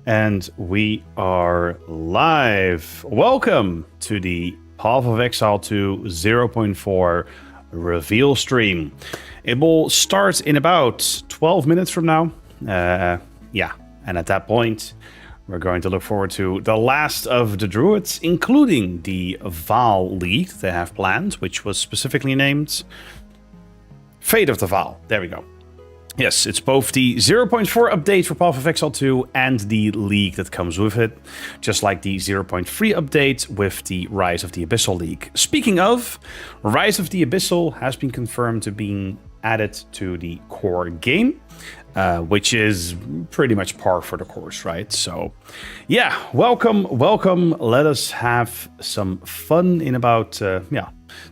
And we are live. Welcome to the Path of Exile 2 0.4 reveal stream. It will start in about 12 minutes from now. And at that point, we're going to look forward to the last of the Druids, including the Vaal League they have planned, which was specifically named Fate of the Vaal. There we go. Yes, it's both the 0.4 update for Path of Exile 2 and the League that comes with it, just like the 0.3 update with the Rise of the Abyssal League. Speaking of, Rise of the Abyssal has been confirmed to being added to the core game, which is pretty much par for the course, right? So, yeah, welcome. Let us have some fun in about 10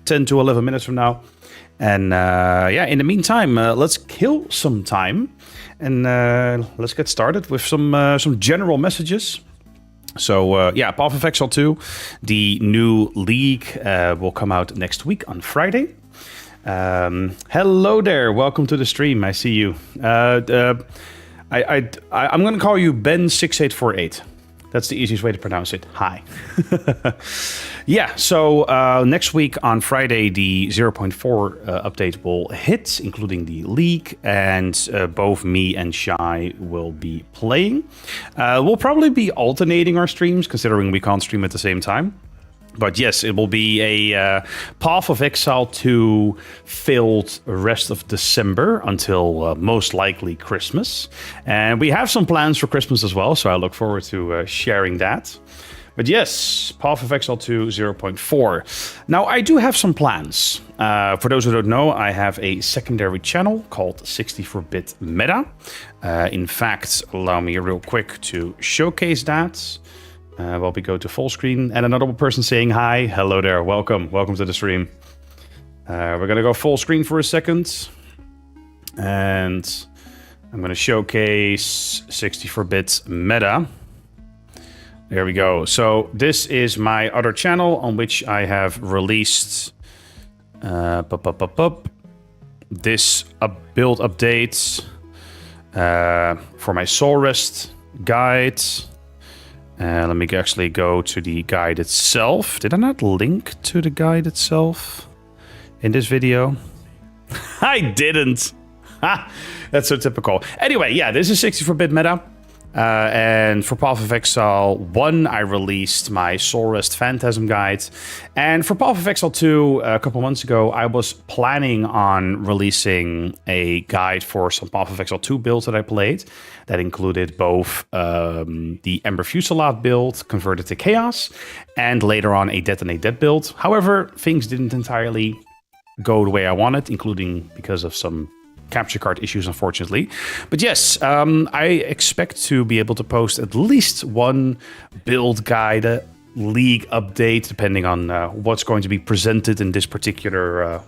to 11 minutes from now. And in the meantime, let's kill some time and let's get started with some general messages. So, Path of Exile 2, the new League will come out next week on Friday. Hello there, welcome to the stream. I see you. I'm going to call you Ben6848. That's the easiest way to pronounce it. Hi. So next week on Friday, the 0.4 update will hit, including the League, and both me and Shai will be playing. We'll probably be alternating our streams, considering we can't stream at the same time. But yes, it will be a Path of Exile 2 filled rest of December until most likely Christmas. And we have some plans for Christmas as well, so I look forward to sharing that. But yes, Path of Exile 2 0.4. Now, I do have some plans. For those who don't know, I have a secondary channel called 64-bit Meta. In fact, allow me real quick to showcase that. While we go to full screen, and another person saying hi. Hello there, welcome to the stream. We're gonna go full screen for a second, and I'm gonna showcase 64-bit Meta. There we go. So this is my other channel on which I have released this build update for my Soul Rest guide. Let me actually go to the guide itself. Did I not link to the guide itself in this video? I didn't. That's so typical. Anyway, this is 64-bit Meta. And for Path of Exile 1, I released my Soul Rest Phantasm guide. And for Path of Exile 2, a couple months ago, I was planning on releasing a guide for some Path of Exile 2 builds that I played. That included both the Ember Fusillade build converted to Chaos, and later on a Detonate Dead build. However, things didn't entirely go the way I wanted, including because of some capture card issues, unfortunately. But yes, I expect to be able to post at least one build guide, League update, depending on what's going to be presented in this particular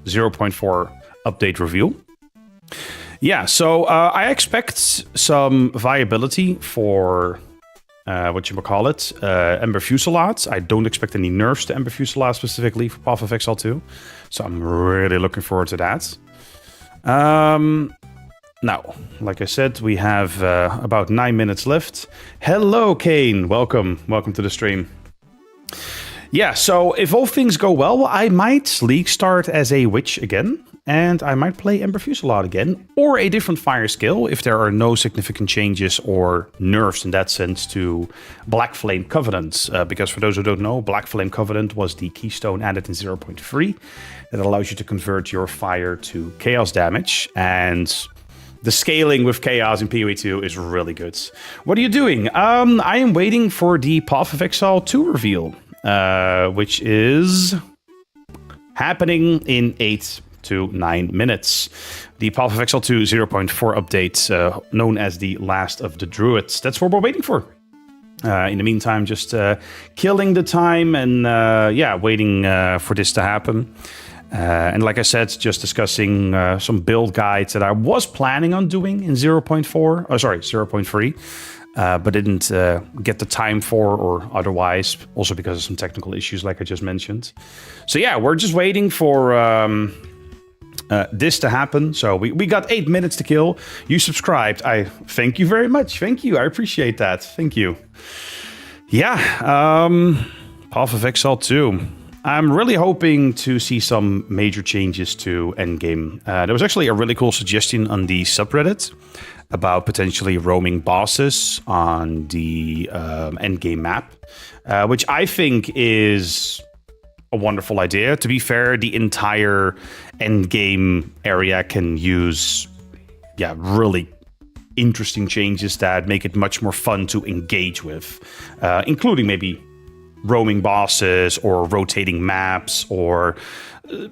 0.4 update review. So I expect some viability for Ember Fusillade. I don't expect any nerfs to Ember Fusillade specifically for Path of Exile 2. So I'm really looking forward to that. Now, like I said, we have about 9 minutes left. Hello, Kane. Welcome to the stream. So if all things go well, I might League start as a Witch again, and I might play Ember Fusillade again, or a different fire skill if there are no significant changes or nerfs in that sense to Black Flame Covenant. Because for those who don't know, Black Flame Covenant was the keystone added in 0.3 that allows you to convert your fire to chaos damage, and the scaling with chaos in PoE2 is really good. What are you doing? I am waiting for the Path of Exile 2 reveal, which is happening in 8 to 9 minutes. The Path of Exile 2 0.4 update, known as the Last of the Druids. That's what we're waiting for. In the meantime, just killing the time and waiting for this to happen. And like I said, just discussing some build guides that I was planning on doing in 0.3, but didn't get the time for or otherwise, also because of some technical issues like I just mentioned. So we're just waiting for this to happen. So we got 8 minutes to kill. You subscribed. I thank you very much. Thank you. I appreciate that. Thank you. Yeah. Path of Exile 2. I'm really hoping to see some major changes to endgame. There was actually a really cool suggestion on the subreddit about potentially roaming bosses on the endgame map, which I think is a wonderful idea. To be fair, the entire endgame area can use, really interesting changes that make it much more fun to engage with, including maybe roaming bosses or rotating maps or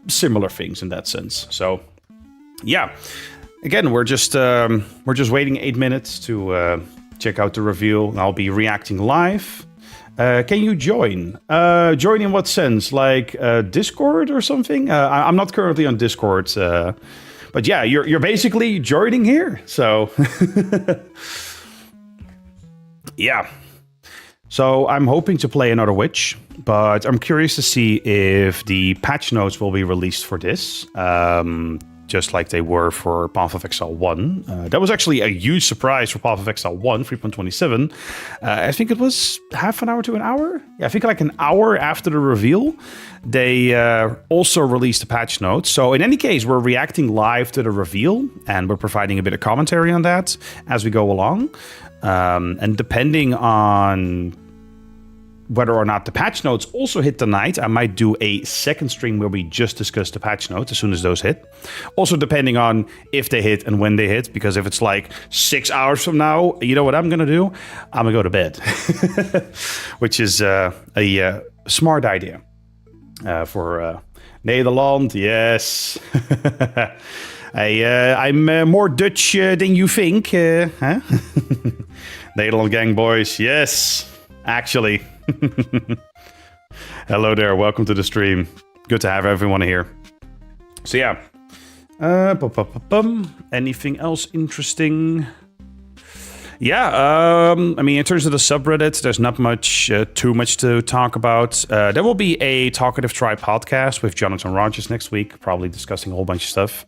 similar things in that sense. So, yeah. Again, we're just waiting 8 minutes to check out the reveal. I'll be reacting live. Can you join? Join in what sense? Like Discord or something? I'm not currently on Discord, but yeah, you're basically joining here. So yeah. So I'm hoping to play another Witch, but I'm curious to see if the patch notes will be released for this. Just like they were for Path of Exile 1. That was actually a huge surprise for Path of Exile 1, 3.27. I think it was half an hour to an hour? Yeah, I think like an hour after the reveal, they also released the patch notes. So in any case, we're reacting live to the reveal, and we're providing a bit of commentary on that as we go along. And depending on whether or not the patch notes also hit tonight, I might do a second stream where we just discuss the patch notes as soon as those hit. Also depending on if they hit and when they hit, because if it's like 6 hours from now, you know what I'm going to do? I'm going to go to bed. Which is a smart idea for Nederland. Yes. I'm more Dutch than you think. Huh? Nederland gang boys. Yes, actually. Hello there, welcome to the stream. Good to have everyone here. So yeah, anything else interesting? Yeah, I mean, in terms of the subreddit, there's not much, too much to talk about. There will be a Talkative Tribe podcast with Jonathan Rogers next week, probably discussing a whole bunch of stuff.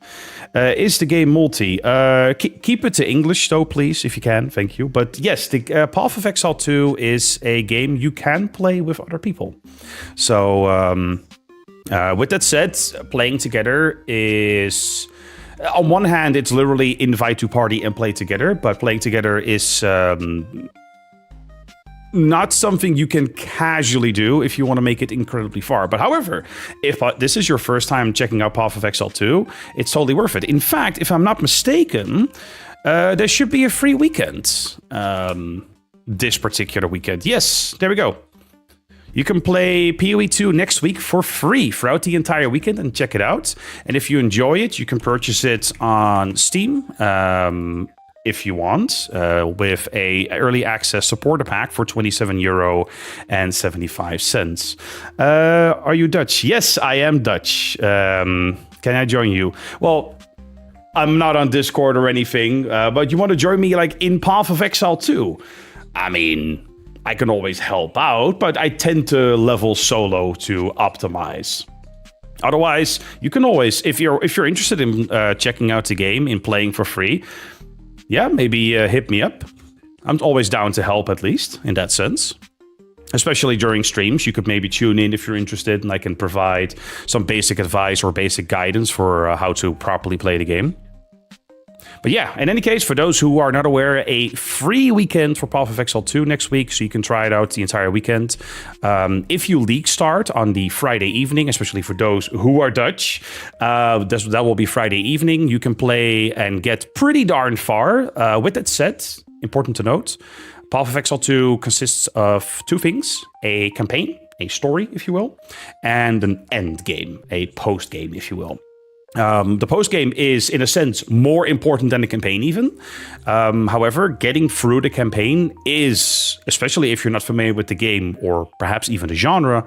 Is the game multi? Keep it to English, though, please, if you can. Thank you. But yes, the Path of Exile 2 is a game you can play with other people. So, with that said, playing together is... On one hand, it's literally invite to party and play together, but playing together is not something you can casually do if you want to make it incredibly far. But however, if this is your first time checking out Path of Exile 2, it's totally worth it. In fact, if I'm not mistaken, there should be a free weekend this particular weekend. Yes, there we go. You can play PoE2 next week for free throughout the entire weekend and check it out. And if you enjoy it, you can purchase it on Steam if you want, with a early access supporter pack for €27.75. Are you Dutch? Yes, I am Dutch. Can I join you? Well, I'm not on Discord or anything, but you want to join me like in Path of Exile 2? I mean... I can always help out, but I tend to level solo to optimize. Otherwise, you can always, if you're interested in checking out the game and playing for free, yeah, maybe hit me up. I'm always down to help, at least in that sense. Especially during streams, you could maybe tune in if you're interested, and I can provide some basic advice or basic guidance for how to properly play the game. But yeah, in any case, for those who are not aware, a free weekend for Path of Exile 2 next week, so you can try it out the entire weekend. If you league start on the Friday evening, especially for those who are Dutch, that will be Friday evening. You can play and get pretty darn far. With that said, important to note, Path of Exile 2 consists of two things: a campaign, a story, if you will, and an end game, a post game, if you will. The post-game is, in a sense, more important than the campaign even. However, getting through the campaign is, especially if you're not familiar with the game or perhaps even the genre,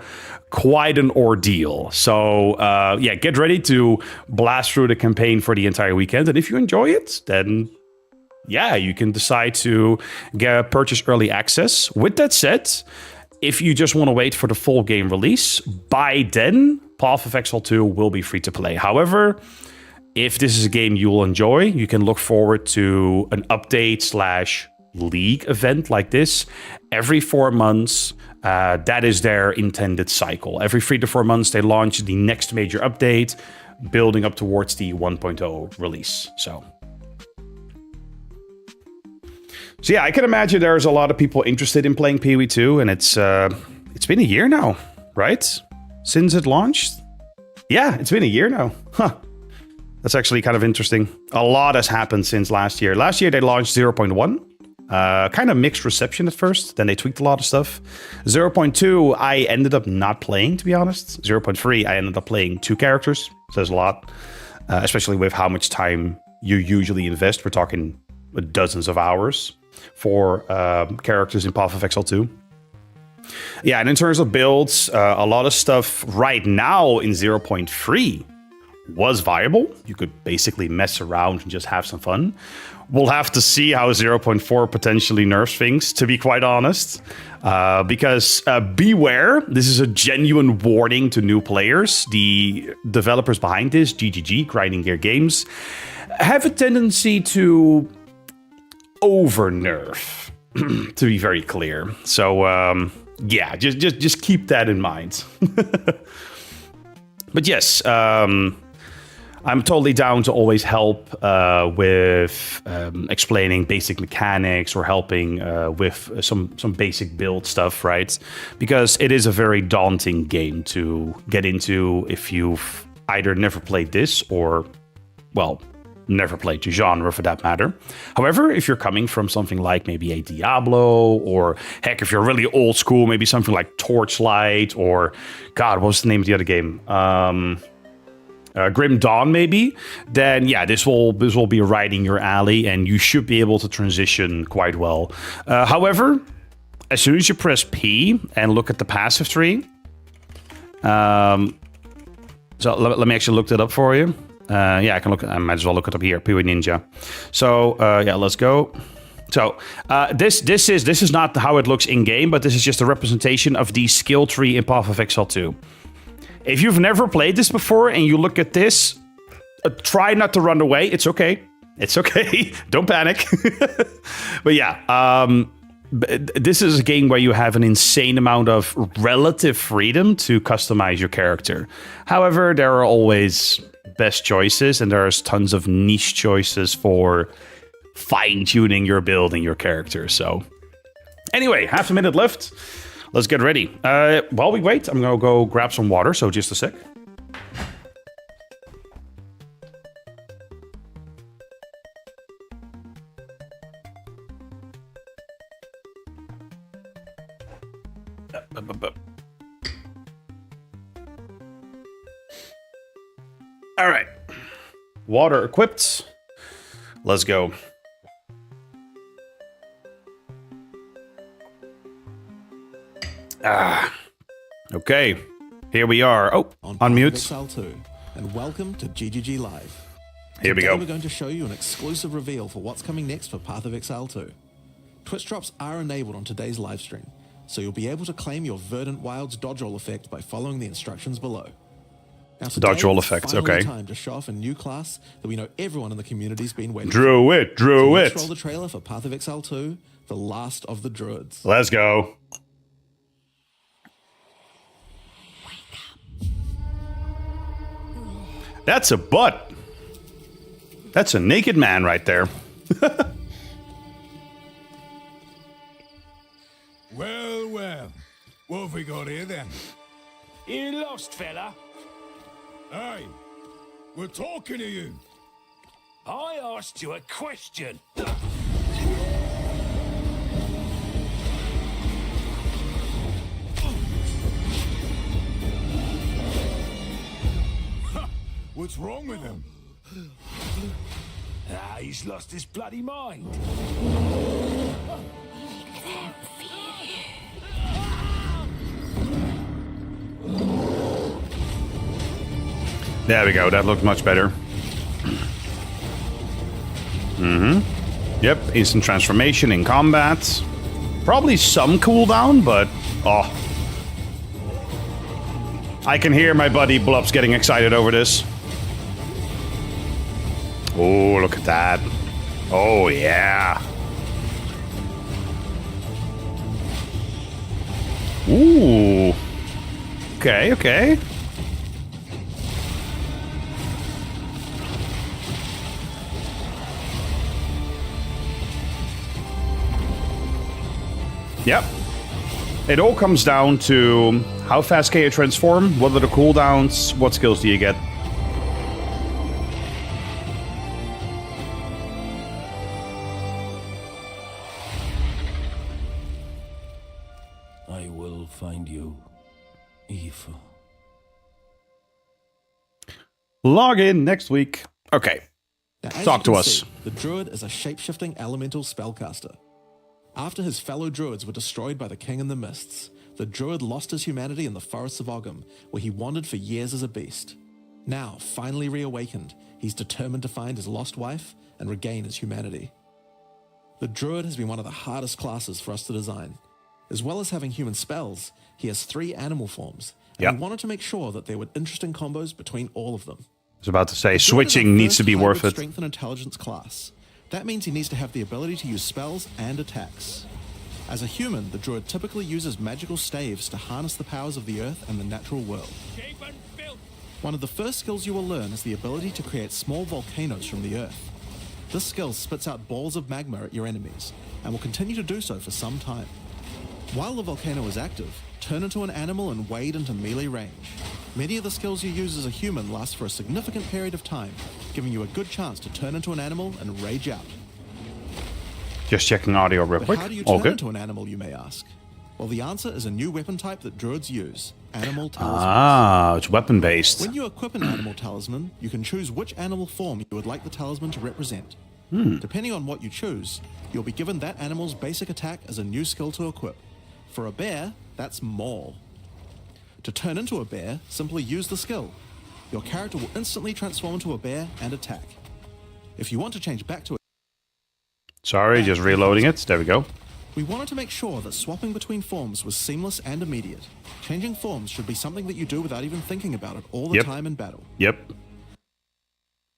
quite an ordeal. So, yeah, get ready to blast through the campaign for the entire weekend. And if you enjoy it, then, yeah, you can decide to purchase early access. With that said, if you just want to wait for the full game release, by then... Path of Exile 2 will be free to play. However, if this is a game you will enjoy, you can look forward to an update/league event like this every 4 months. That is their intended cycle. Every 3 to 4 months, they launch the next major update, building up towards the 1.0 release. So yeah, I can imagine there's a lot of people interested in playing PoE2, and it's been a year now, right? Since it launched? Yeah, it's been a year now. Huh. That's actually kind of interesting. A lot has happened since last year. Last year, they launched 0.1. Kind of mixed reception at first. Then they tweaked a lot of stuff. 0.2, I ended up not playing, to be honest. 0.3, I ended up playing 2 characters. Says a lot. Especially with how much time you usually invest. We're talking dozens of hours for characters in Path of Exile 2. Yeah, and in terms of builds, a lot of stuff right now in 0.3 was viable. You could basically mess around and just have some fun. We'll have to see how 0.4 potentially nerfs things, to be quite honest. Because beware, this is a genuine warning to new players. The developers behind this, GGG, Grinding Gear Games, have a tendency to over-nerf, to be very clear. So, yeah, just keep that in mind. But yes, I'm totally down to always help with explaining basic mechanics or helping with some basic build stuff, right? Because it is a very daunting game to get into if you've either never played this or, well, never played the genre for that matter. However, if you're coming from something like maybe a Diablo, or heck, if you're really old school, maybe something like Torchlight, or God, what was the name of the other game? Grim Dawn, maybe, then yeah, this will be right in your alley, and you should be able to transition quite well. However, as soon as you press P and look at the passive tree, so let me actually look that up for you. Yeah, I can look. I might as well look it up here. PoE Ninja. So yeah, let's go. So this is not how it looks in game, but this is just a representation of the skill tree in Path of Exile 2. If you've never played this before and you look at this, try not to run away. It's okay. It's okay. Don't panic. But yeah, this is a game where you have an insane amount of relative freedom to customize your character. However, there are always best choices, and there's tons of niche choices for fine-tuning your build and your character. So anyway, half a minute left. Let's get ready. While we wait, I'm gonna go grab some water, so just a sec. All right. Water equipped. Let's go. Okay. Here we are. Oh, unmute. Exile 2, and welcome to GGG Live. Here we go. We're going to show you an exclusive reveal for what's coming next for Path of Exile 2. Twitch drops are enabled on today's live stream, so you'll be able to claim your Verdant Wilds dodge roll effect by following the instructions below. Now, Dodge roll effect, okay. Time to show off a new class that we know everyone in the community's been waiting Druid, for. Druid. So let's roll the trailer for Path of Exile 2, The Last of the Druids. Let's go. That's a butt. That's a naked man right there. Well, well. What have we got here then? You lost, fella? Hey, we're talking to you. I asked you a question. What's wrong with him? He's lost his bloody mind. There we go. That looked much better. Yep, instant transformation in combat. Probably some cooldown, but oh. I can hear my buddy Blubs getting excited over this. Oh, look at that. Oh, yeah. Ooh. Okay, okay. Yep. It all comes down to how fast can you transform, what are the cooldowns, what skills do you get. I will find you, Eve. Log in next week. Okay. Now, as Talk you to can us. see, the Druid is a shape-shifting elemental spellcaster. After his fellow Druids were destroyed by the King in the Mists, the Druid lost his humanity in the forests of Ogham, where he wandered for years as a beast. Now, finally reawakened, he's determined to find his lost wife and regain his humanity. The Druid has been one of the hardest classes for us to design. As well as having human spells, he has 3 animal forms, and Yep. we wanted to make sure that there were interesting combos between all of them. I was about to say, The Druid is our switching needs to first be worth hybrid it. Strength and intelligence class. That means he needs to have the ability to use spells and attacks. As a human, the Druid typically uses magical staves to harness the powers of the earth and the natural world. Shape and filth. One of the first skills you will learn is the ability to create small volcanoes from the earth. This skill spits out balls of magma at your enemies, and will continue to do so for some time. While the volcano is active, turn into an animal and wade into melee range. Many of the skills you use as a human last for a significant period of time, giving you a good chance to turn into an animal and rage out. Just checking audio real But quick. how do you All turn good. into an animal, you may ask? Well, the answer is a new weapon type that Druids use, Animal Talismans. Ah, it's weapon based. When you equip an animal talisman, you can choose which animal form you would like the talisman to represent. Depending on what you choose, you'll be given that animal's basic attack as a new skill to equip. For a bear, that's Maul. To turn into a bear, simply use the skill. Your character will instantly transform into a bear and attack. If you want to change back to Sorry, just reloading it. There we go. We wanted to make sure that swapping between forms was seamless and immediate. Changing forms should be something that you do without even thinking about it all the Yep. time in battle. Yep.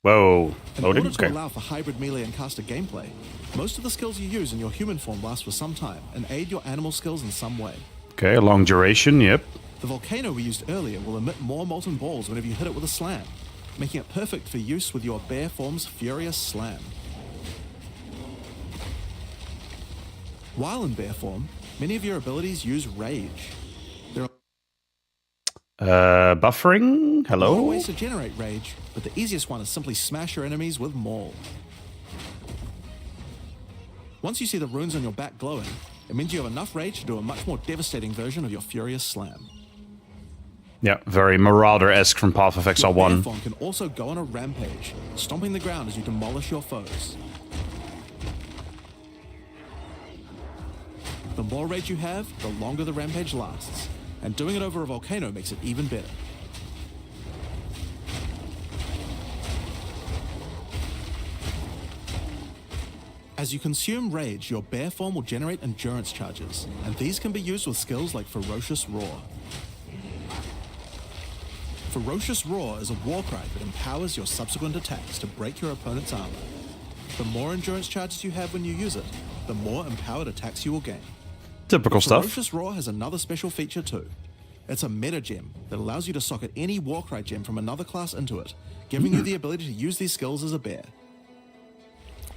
Whoa. In Loading? order to Okay. allow for hybrid melee and caster gameplay, most of the skills you use in your human form last for some time and aid your animal skills in some way. Okay, long duration, yep. The volcano we used earlier will emit more molten balls whenever you hit it with a slam, making it perfect for use with your bear form's Furious Slam. While in bear form, many of your abilities use rage. There are Buffering? a lot of Hello? ways to generate rage, but the easiest one is simply smash your enemies with Maul. Once you see the runes on your back glowing, it means you have enough rage to do a much more devastating version of your Furious Slam. Yeah, very Marauder-esque from Path of Exile Bear 1. form can also go on a rampage, stomping the ground as you demolish your foes. The more rage you have, the longer the rampage lasts, and doing it over a volcano makes it even better. As you consume rage, your bear form will generate endurance charges, and these can be used with skills like Ferocious Roar. Ferocious Roar is a war cry that empowers your subsequent attacks to break your opponent's armor. The more endurance charges you have when you use it, the more empowered attacks you will gain. Typical stuff. Ferocious Roar has another special feature too. It's a meta gem that allows you to socket any Warcry gem from another class into it, giving you the ability to use these skills as a bear.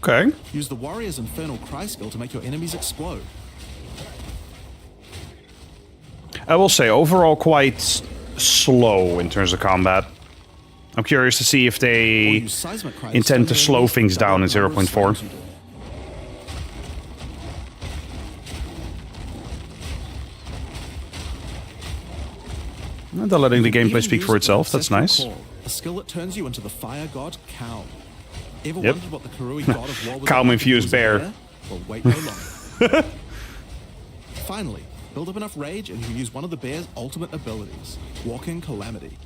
Okay. Use the Warrior's Infernal Cry skill to make your enemies explode. I will say, overall quite slow in terms of combat. I'm curious to see if Or they use Seismic Cry intend to stun slow enemies things double down in the number of 0.4. slams you do. They're letting the You can gameplay even speak use for itself. That's Ancestral nice. Call, a skill that turns you into the fire god Calm. Ever Yep. wondered what the Karui god of war was Calm like if he infused was a bear. Well, wait no longer. Finally, build up enough rage and you can use one of the bear's ultimate abilities, Walking Calamity.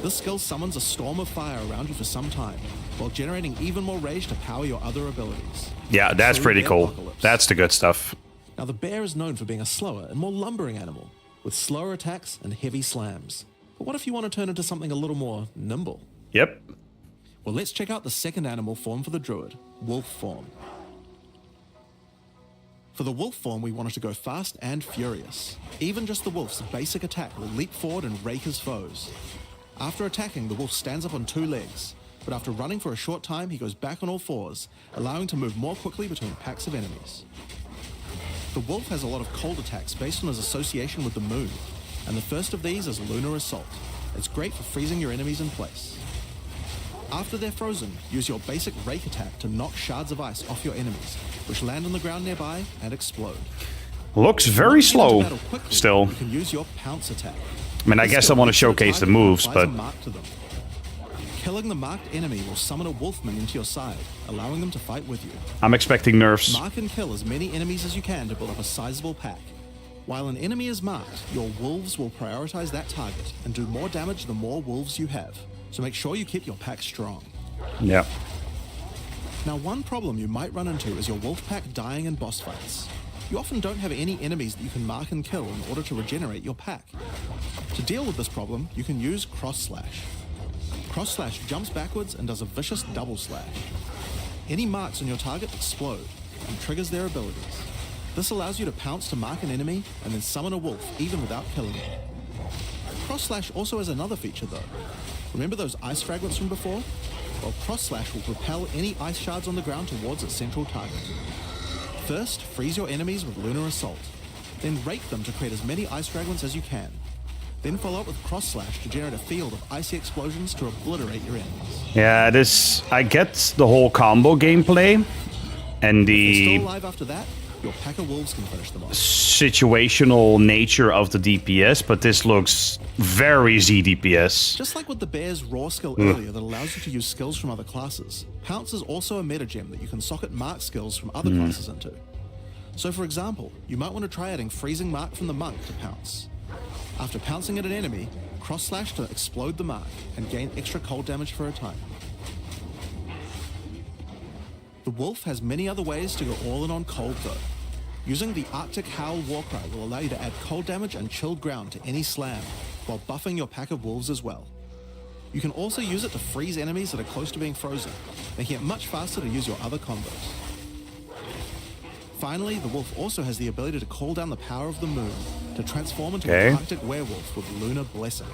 This skill summons a storm of fire around you for some time, while generating even more rage to power your other abilities. Yeah, that's True pretty bear cool. apocalypse. That's the good stuff. Now the bear is known for being a slower and more lumbering animal, with slower attacks and heavy slams. But what if you want to turn into something a little more nimble? Yep. Well, let's check out the second animal form for the Druid, wolf form. For the wolf form, we want it to go fast and furious. Even just the wolf's basic attack will leap forward and rake his foes. After attacking, the wolf stands up on 2 legs, but after running for a short time, he goes back on all 4s, allowing to move more quickly between packs of enemies. The wolf has a lot of cold attacks based on his association with the moon, and the first of these is Lunar Assault. It's great for freezing your enemies in place. After they're frozen, use your basic rake attack to knock shards of ice off your enemies, which land on the ground nearby and explode. Looks very slow still. You can use your pounce attack. I mean, I guess I want to showcase the moves, but... Killing the marked enemy will summon a wolfman into your side, allowing them to fight with you. I'm expecting nerfs. Mark and kill as many enemies as you can to build up a sizable pack. While an enemy is marked, your wolves will prioritize that target and do more damage the more wolves you have. So make sure you keep your pack strong. Yeah. Now, one problem you might run into is your wolf pack dying in boss fights. You often don't have any enemies that you can mark and kill in order to regenerate your pack. To deal with this problem, you can use Cross Slash. Cross Slash jumps backwards and does a vicious double slash. Any marks on your target explode and triggers their abilities. This allows you to pounce to mark an enemy and then summon a wolf even without killing it. Cross Slash also has another feature though. Remember those ice fragments from before? Well, Cross Slash will propel any ice shards on the ground towards its central target. First, freeze your enemies with Lunar Assault. Then rake them to create as many ice fragments as you can. Then follow up with Cross Slash to generate a field of icy explosions to obliterate your enemies. Yeah, I get the whole combo gameplay and If the you're still alive after that, your pack of wolves can finish them off. situational nature of the DPS, but this looks very Z DPS. Just like with the bear's raw skill earlier that allows you to use skills from other classes, Pounce is also a meta gem that you can socket mark skills from other classes into. So for example, you might want to try adding Freezing Mark from the Monk to Pounce. After pouncing at an enemy, Cross Slash to explode the mark and gain extra cold damage for a time. The wolf has many other ways to go all in on cold though. Using the Arctic Howl Warcry will allow you to add cold damage and chilled ground to any slam, while buffing your pack of wolves as well. You can also use it to freeze enemies that are close to being frozen, making it much faster to use your other combos. Finally, the wolf also has the ability to call down the power of the moon to transform into an Arctic werewolf with Lunar Blessing.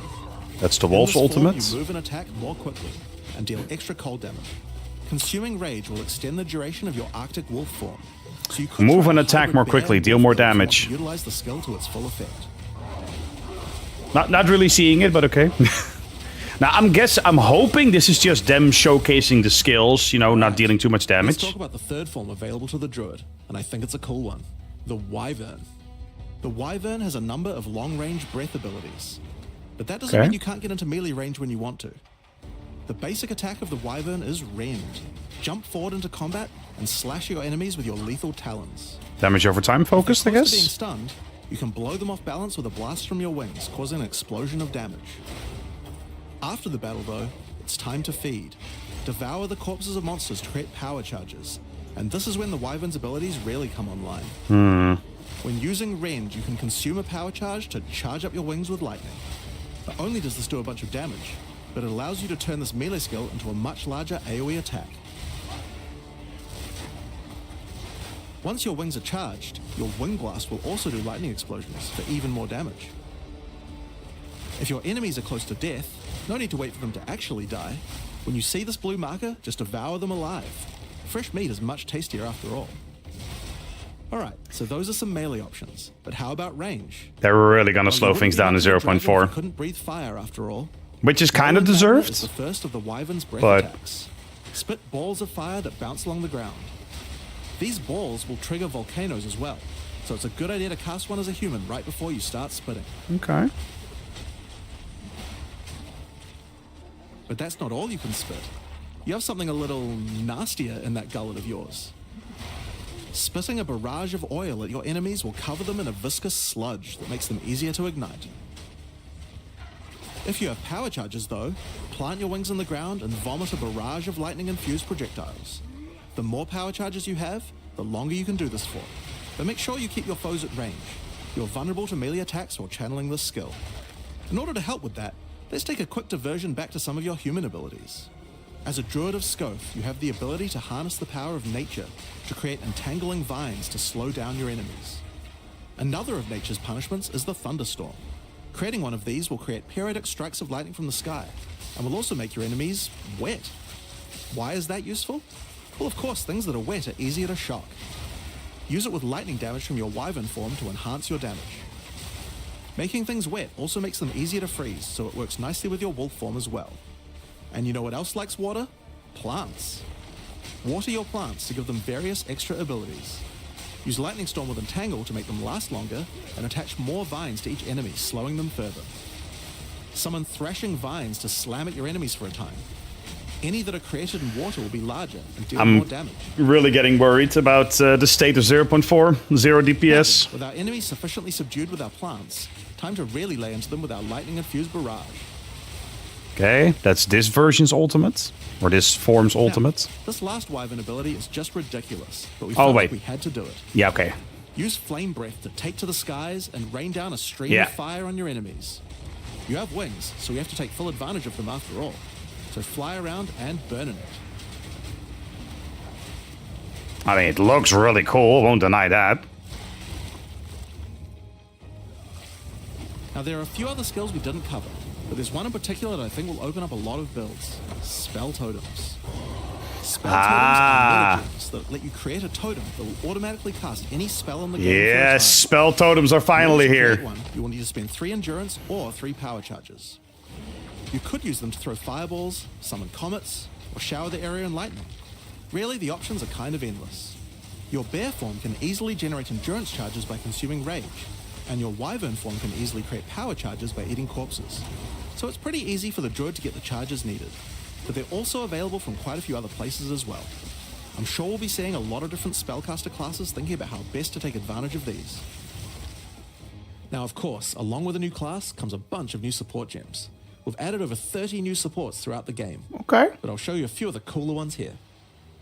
That's the wolf's ultimate. You move and attack more quickly and deal extra cold damage. Consuming Rage will extend the duration of your Arctic wolf form. So you could Move try and a attack hybrid more bear quickly, deal wolf more build if you want to damage. Utilize the skill to its full effect. Not really seeing it, but okay. Now I'm hoping this is just them showcasing the skills, you know, not dealing too much Let's damage. talk about the third form available to the Druid, and I think it's a cool one. The Wyvern. The Wyvern has a number of long-range breath abilities, but that doesn't mean you can't get into melee range when you want to. The basic attack of the Wyvern is Rend. Jump forward into combat and slash your enemies with your lethal talons. Damage over time focused, I If they're close to being guess. stunned, you can blow them off balance with a blast from your wings, causing an explosion of damage. After the battle, though, it's time to feed. Devour the corpses of monsters to create power charges, and this is when the Wyvern's abilities really come online. When using Rend, you can consume a power charge to charge up your wings with lightning. Not only does this do a bunch of damage, but it allows you to turn this melee skill into a much larger AoE attack. Once your wings are charged, your Wing Blast will also do lightning explosions for even more damage. If your enemies are close to death, no need to wait for them to actually die. When you see this blue marker, just devour them alive. Fresh meat is much tastier after all. Alright, so those are some melee options, but how about range? They're really gonna Well, slow you wouldn't things be down to much of a dragon if you 0.4, couldn't breathe fire after all. which is kind of Rolling Thunder is deserved. the first of the Wyvern's breath but- attacks. Spit balls of fire that bounce along the ground. These balls will trigger volcanoes as well, so it's a good idea to cast one as a human right before you start spitting. Okay. But that's not all you can spit. You have something a little nastier in that gullet of yours. Spitting a barrage of oil at your enemies will cover them in a viscous sludge that makes them easier to ignite. If you have power charges though, plant your wings in the ground and vomit a barrage of lightning-infused projectiles. The more power charges you have, the longer you can do this for. But make sure you keep your foes at range. You're vulnerable to melee attacks while channeling this skill. In order to help with that, let's take a quick diversion back to some of your human abilities. As a Druid of Scoth, you have the ability to harness the power of nature to create entangling vines to slow down your enemies. Another of nature's punishments is the thunderstorm. Creating one of these will create periodic strikes of lightning from the sky, and will also make your enemies wet. Why is that useful? Well, of course, things that are wet are easier to shock. Use it with lightning damage from your Wyvern form to enhance your damage. Making things wet also makes them easier to freeze, so it works nicely with your wolf form as well. And you know what else likes water? Plants. Water your plants to give them various extra abilities. Use Lightning Storm with Entangle to make them last longer, and attach more vines to each enemy, slowing them further. Summon Thrashing Vines to slam at your enemies for a time. Any that are created in water will be larger and deal more damage. Really getting worried about the state of 0.4, 0 DPS. With our enemies sufficiently subdued with our plants, time to really lay into them with our Lightning-infused Barrage. Okay, that's this version's ultimate, or this form's ultimate. Now, this last Wyvern ability is just ridiculous, but we felt like we had to do it. Yeah, okay. Use Flame Breath to take to the skies and rain down a stream of fire on your enemies. You have wings, so you have to take full advantage of them after all. So fly around and burn in it. I mean, it looks really cool, won't deny that. Now, there are a few other skills we didn't cover, but there's one in particular that I think will open up a lot of builds. Spell Totems. Spell Totems are metagems that let you create a totem that will automatically cast any spell in the game. Yes, Spell Totems are finally here. One, you will need to spend 3 endurance or 3 power charges. You could use them to throw fireballs, summon comets, or shower the area in lightning. Really, the options are kind of endless. Your bear form can easily generate endurance charges by consuming rage, and your wyvern form can easily create power charges by eating corpses. So it's pretty easy for the druid to get the charges needed, but they're also available from quite a few other places as well. I'm sure we'll be seeing a lot of different spellcaster classes thinking about how best to take advantage of these. Now, of course, along with a new class comes a bunch of new support gems. We've added over 30 new supports throughout the game. Okay. But I'll show you a few of the cooler ones here.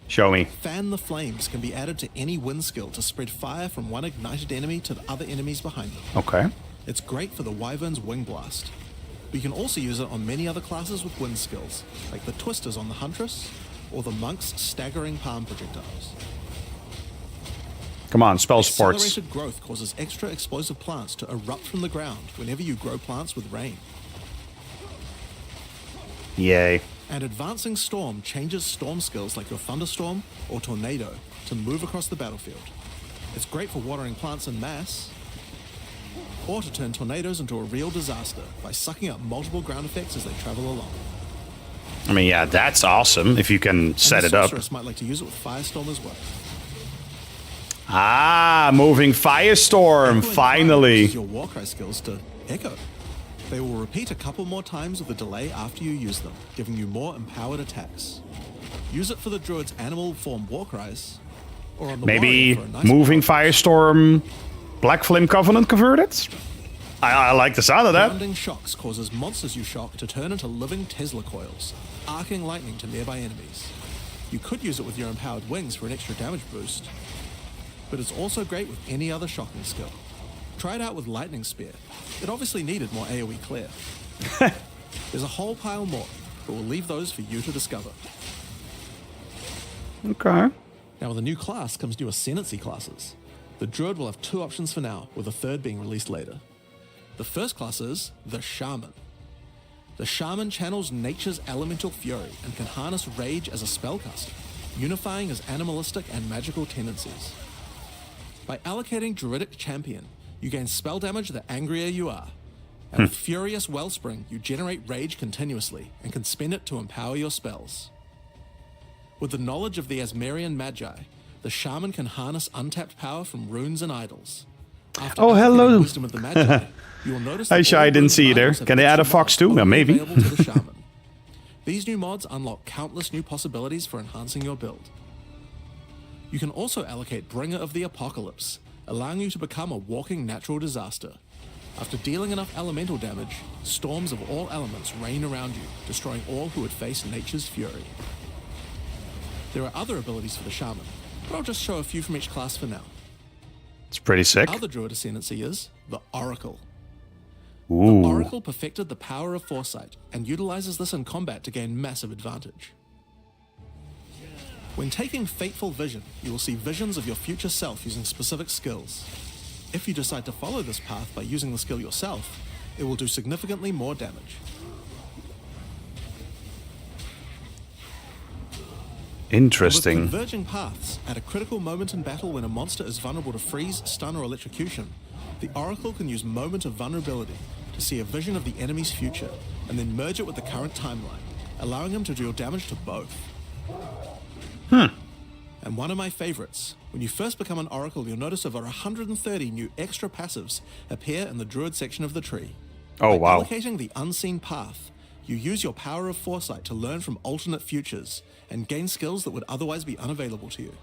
Show me. Fan the Flames can be added to any wind skill to spread fire from one ignited enemy to the other enemies behind them. Okay. It's great for the Wyvern's Wing Blast. But you can also use it on many other classes with wind skills, like the Twisters on the Huntress, or the Monk's Staggering Palm Projectiles. Come on, spell sports. Accelerated growth causes extra explosive plants to erupt from the ground whenever you grow plants with rain. Yay. And Advancing Storm changes storm skills like your Thunderstorm or Tornado to move across the battlefield. It's great for watering plants en masse, or to turn tornadoes into a real disaster by sucking up multiple ground effects as they travel along. I mean, yeah, that's awesome if you can set it up. Sorceress might like to use it with Firestorm as well. Ah, moving Firestorm, finally. Use your Warcry skills to echo. They will repeat a couple more times with a delay after you use them, giving you more empowered attacks. Use it for the druid's animal form Warcries, or on the maybe warrior for a nice moving power. Firestorm, Black Flame Covenant converted? I like the sound of that. Grounding Shocks causes monsters you shock to turn into living Tesla coils, arcing lightning to nearby enemies. You could use it with your empowered wings for an extra damage boost, but it's also great with any other shocking skill. Try it out with Lightning Spear. It obviously needed more AoE clear. There's a whole pile more, but we'll leave those for you to discover. Okay. Now with a new class comes new Ascendancy classes. The Druid will have 2 options for now, with a third being released later. The first class is the Shaman. The Shaman channels nature's elemental fury and can harness rage as a spellcaster, unifying his animalistic and magical tendencies. By allocating Druidic Champion, you gain spell damage the angrier you are. And with Furious Wellspring, you generate rage continuously and can spend it to empower your spells. With the knowledge of the Asmerian Magi, the Shaman can harness untapped power from runes and idols. After hello. Wisdom of the Magi, you will notice Hi, that Shy, all I didn't runes see you and there. idols have Can they add a extra fox mods too? only Yeah, maybe. available to the Shaman. These new mods unlock countless new possibilities for enhancing your build. You can also allocate Bringer of the Apocalypse, allowing you to become a walking natural disaster. After dealing enough elemental damage, storms of all elements rain around you, destroying all who would face nature's fury. There are other abilities for the Shaman, but I'll just show a few from each class for now. It's pretty sick. Other Druid Ascendancy is the Oracle. Ooh. The Oracle perfected the power of foresight and utilizes this in combat to gain massive advantage. When taking Fateful Vision, you will see visions of your future self using specific skills. If you decide to follow this path by using the skill yourself, it will do significantly more damage. Interesting. With converging paths, at a critical moment in battle when a monster is vulnerable to freeze, stun, or electrocution, the Oracle can use Moment of Vulnerability to see a vision of the enemy's future and then merge it with the current timeline, allowing him to deal damage to both. And one of my favorites, when you first become an Oracle, you'll notice over 130 new extra passives appear in the Druid section of the tree. Oh, By wow. allocating the Unseen Path, you use your power of foresight to learn from alternate futures and gain skills that would otherwise be unavailable to you.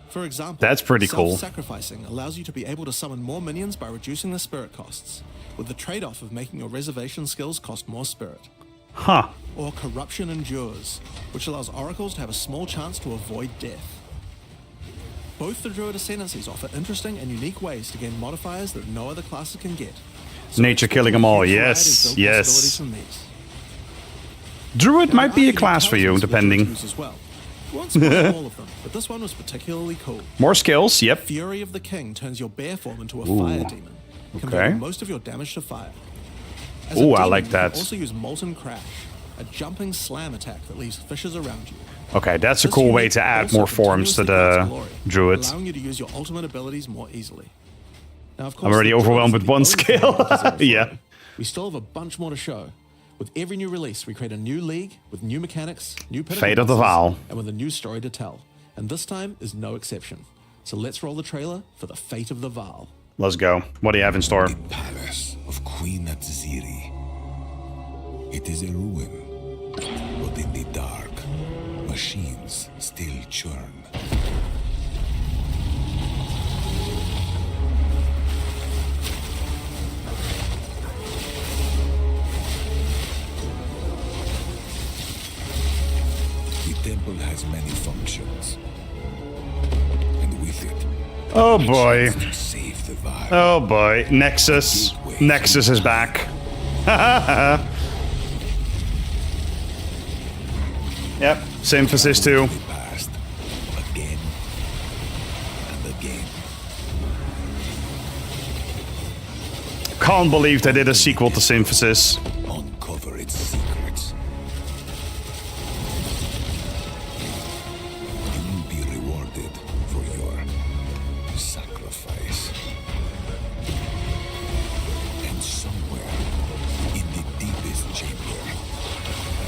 For example, That's pretty cool. self-sacrificing allows you to be able to summon more minions by reducing the spirit costs, with the trade-off of making your reservation skills cost more spirit. Huh. Or Corruption Endures, which allows oracles to have a small chance to avoid death. Both the Druid Ascendancies offer interesting and unique ways to gain modifiers that no other classes can get. Nature killing them all. Huge variety of Yes, build yes. possibilities from these. Druid Now, might be a arguably class for you, talismans were depending. Druids as well. We won't spoil all of them, but this one was particularly cool. More skills, yep. Fury of the King turns your bear form into a fire demon, converting most of your damage to fire. As a Ooh, I demon, like you that. can also use Molten Crash, a jumping slam attack that leaves fissures around you. Okay, that's a This cool way unit to add also more forms to continuously grants the glory, Druids. allowing you to use your ultimate abilities more easily. Now, of course, I'm already the Druids overwhelmed are with the one only skill. thing that deserves Yeah. glory. We still have a bunch more to show. With every new release, we create a new league with new mechanics, new pinnacle Fate of the bosses, Vaal. and with a new story to tell. And this time is no exception. So let's roll the trailer for the Fate of the Vaal. Let's go. What do you have in store? The palace of Queen Atziri. It is a ruin, but in the dark, machines still churn. The temple has many functions, and with it, Oh boy. to save the Vaal. Oh boy. Nexus. Nexus is back. Yep. Symphysis too. The past, again and again. Can't believe they did a sequel to Symphysis. Uncover its secrets. You will be rewarded for your sacrifice. And somewhere in the deepest chamber,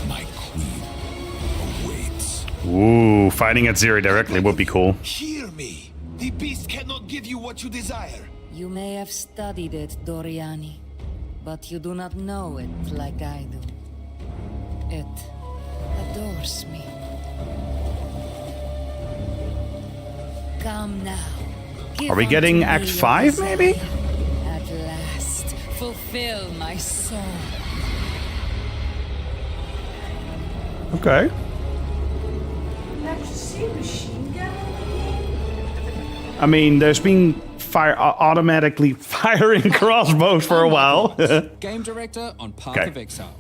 my queen awaits. Ooh, fighting at Zeri directly would be cool. Hear me! The beast cannot give you what you desire. You may have studied it, Doriani, but you do not know it like I do. It adores me. Come now. Give Are we unto getting me Act your 5 maybe? desire. At last, fulfill my soul. Okay. I mean, there's been automatically firing crossbows for a while. Game director on Path Okay. of Exile.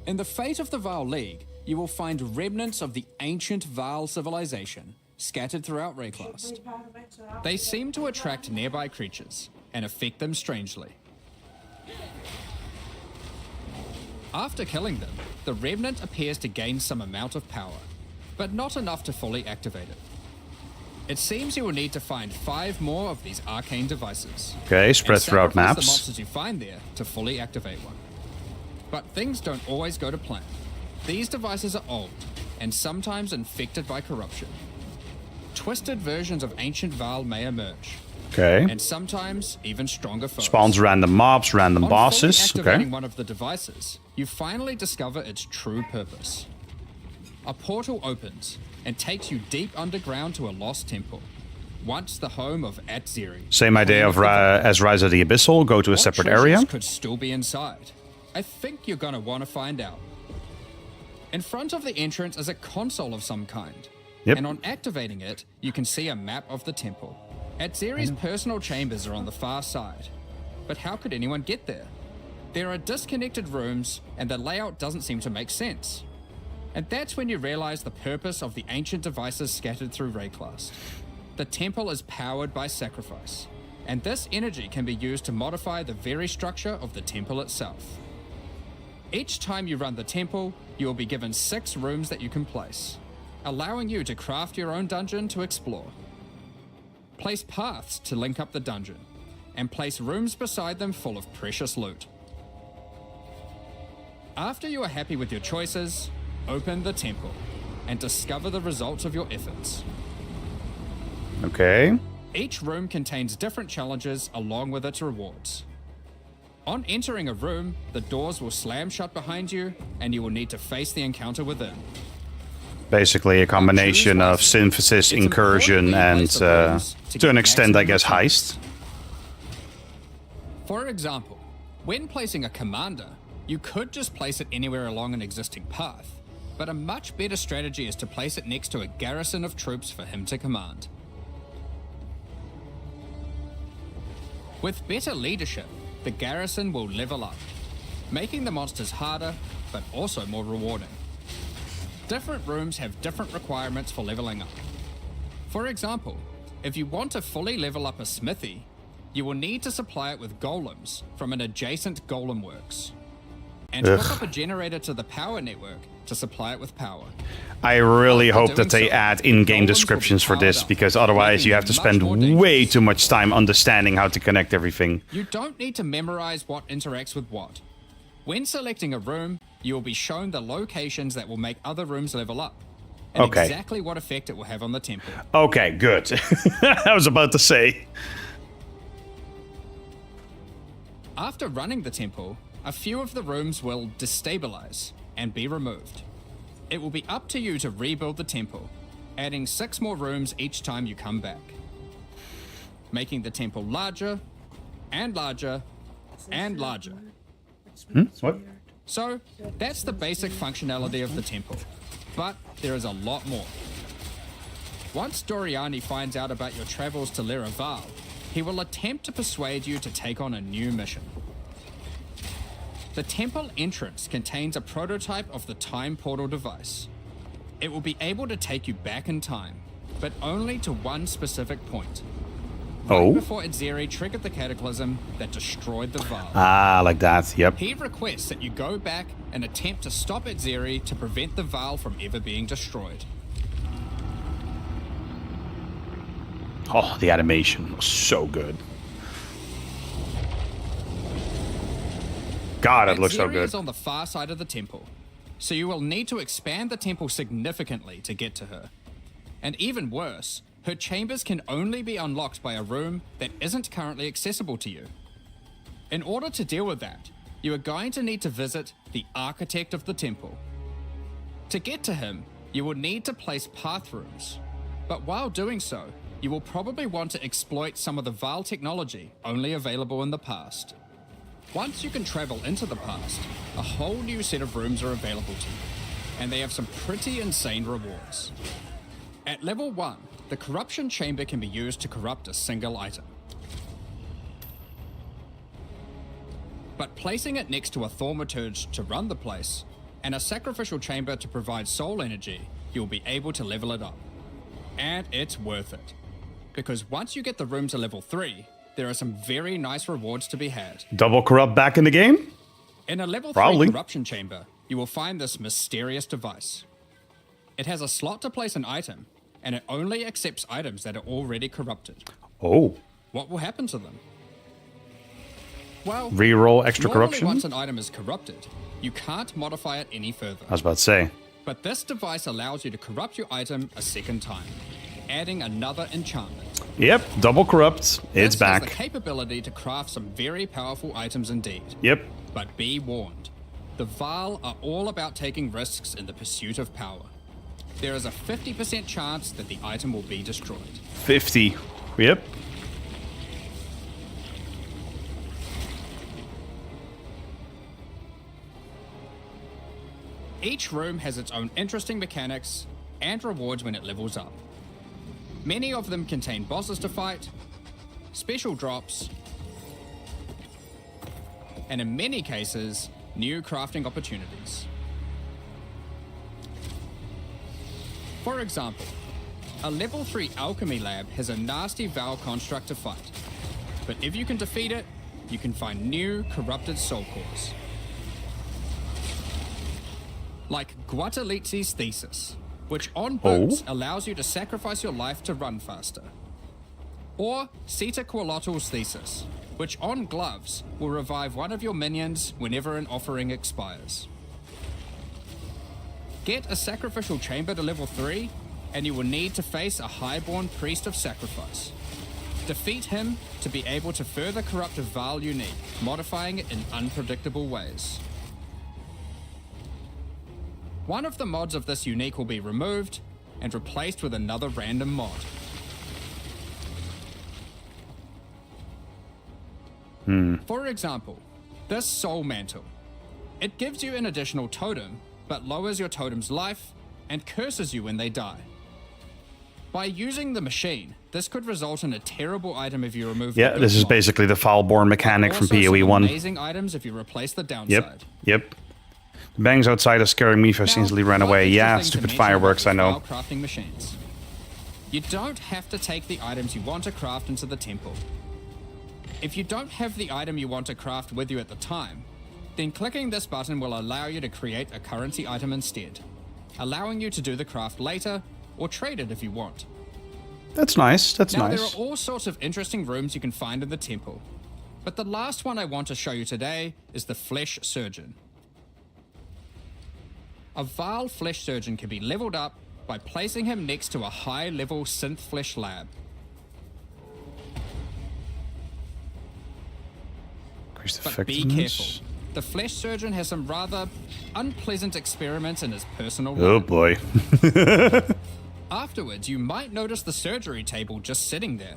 In the Fate of the Vaal League, you will find remnants of the ancient Vaal civilization scattered throughout Rayclast. They seem to attract nearby creatures and affect them strangely. After killing them, the remnant appears to gain some amount of power, but not enough to fully activate it. It seems you will need to find 5 more of these arcane devices. Okay, and spread throughout sacrifice the maps. monsters you find there to fully activate one. But things don't always go to plan. These devices are old, and sometimes infected by corruption. Twisted versions of ancient Vaal may emerge, Okay. and sometimes even stronger foes. Spawns random mobs, random On bosses. fully activating Okay. one of the devices, you finally discover its true purpose. A portal opens and takes you deep underground to a lost temple, once the home of Atziri. Same idea of as Rise of the Abyssal. Go to a What separate treasures area. could still be inside? I think you're gonna want to find out. In front of the entrance is a console of some kind. Yep. And on activating it, you can see a map of the temple. Atziri's personal chambers are on the far side. But how could anyone get there? There are disconnected rooms, and the layout doesn't seem to make sense. And that's when you realize the purpose of the ancient devices scattered through Rayclast. The temple is powered by sacrifice, and this energy can be used to modify the very structure of the temple itself. Each time you run the temple, you will be given 6 rooms that you can place, allowing you to craft your own dungeon to explore. Place paths to link up the dungeon, and place rooms beside them full of precious loot. After you are happy with your choices, open the temple and discover the results of your efforts. Okay. Each room contains different challenges along with its rewards. On entering a room, the doors will slam shut behind you and you will need to face the encounter within. Basically a combination of synthesis, incursion, and to an extent, I guess, heist. For example, when placing a commander, you could just place it anywhere along an existing path, but a much better strategy is to place it next to a garrison of troops for him to command. With better leadership, the garrison will level up, making the monsters harder, but also more rewarding. Different rooms have different requirements for leveling up. For example, if you want to fully level up a smithy, you will need to supply it with golems from an adjacent golem works, and hook up a generator to the power network to supply it with power. I really hope that they add in-game descriptions for this, because otherwise you have to spend way too much time understanding how to connect everything. You don't need to memorize what interacts with what. When selecting a room, you will be shown the locations that will make other rooms level up, and exactly what effect it will have on the temple. Okay, good. I was about to say. After running the temple, a few of the rooms will destabilize and be removed. It will be up to you to rebuild the temple, adding 6 more rooms each time you come back, making the temple larger and larger and larger. What? So, that's the basic functionality of the temple, but there is a lot more. Once Doriani finds out about your travels to Lera Vaal, he will attempt to persuade you to take on a new mission. The temple entrance contains a prototype of the time portal device. It will be able to take you back in time, but only to one specific point. Right before Itzeri triggered the cataclysm that destroyed the Vaal. Ah, like that, yep. He requests that you go back and attempt to stop Itzeri to prevent the Vaal from ever being destroyed. Oh, the animation was so good. God, it looks so good. Is on the far side of the temple, so you will need to expand the temple significantly to get to her. And even worse, her chambers can only be unlocked by a room that isn't currently accessible to you. In order to deal with that, you are going to need to visit the architect of the temple. To get to him, you will need to place path rooms, but while doing so, you will probably want to exploit some of the Vaal technology only available in the past. Once you can travel into the past, a whole new set of rooms are available to you, and they have some pretty insane rewards. At level 1, the corruption chamber can be used to corrupt a single item. But placing it next to a thaumaturge to run the place, and a sacrificial chamber to provide soul energy, you'll be able to level it up. And it's worth it, because once you get the room to level 3, there are some very nice rewards to be had. Double corrupt back in the game? In a level 3 corruption chamber, you will find this mysterious device. It has a slot to place an item, and it only accepts items that are already corrupted. Oh. What will happen to them? Well, reroll extra corruption? Once an item is corrupted, you can't modify it any further. I was about to say. But this device allows you to corrupt your item a second time, adding another enchantment. Yep, double corrupt. It's back. This has the capability to craft some very powerful items indeed. Yep. But be warned, the Vaal are all about taking risks in the pursuit of power. There is a 50% chance that the item will be destroyed. 50. Yep. Each room has its own interesting mechanics and rewards when it levels up. Many of them contain bosses to fight, special drops, and in many cases, new crafting opportunities. For example, a level 3 alchemy lab has a nasty Vaal construct to fight. But if you can defeat it, you can find new corrupted soul cores. Like Guatalitzi's Thesis, which on boots allows you to sacrifice your life to run faster. Or Sitaqualotl's Thesis, which on gloves will revive one of your minions whenever an offering expires. Get a sacrificial chamber to level 3, and you will need to face a highborn priest of sacrifice. Defeat him to be able to further corrupt a Vaal unique, modifying it in unpredictable ways. One of the mods of this unique will be removed and replaced with another random mod. For example, this Soul Mantle. It gives you an additional totem, but lowers your totem's life and curses you when they die. By using the machine, this could result in a terrible item if you remove Yeah, this is basically the Vaalborn mechanic from PoE1. Amazing items if you replace the downside. Yep. The bangs outside are scaring me, so I instantly ran away. Yeah, stupid fireworks, I know. Crafting machines. You don't have to take the items you want to craft into the temple. If you don't have the item you want to craft with you at the time, then clicking this button will allow you to create a currency item instead, allowing you to do the craft later or trade it if you want. That's nice, that's Now, nice. there are all sorts of interesting rooms you can find in the temple, but the last one I want to show you today is the Flesh Surgeon. A Vaal Flesh Surgeon can be leveled up by placing him next to a high-level synth flesh lab. But be careful. The Flesh Surgeon has some rather unpleasant experiments in his personal life. Oh boy. Afterwards, you might notice the surgery table just sitting there.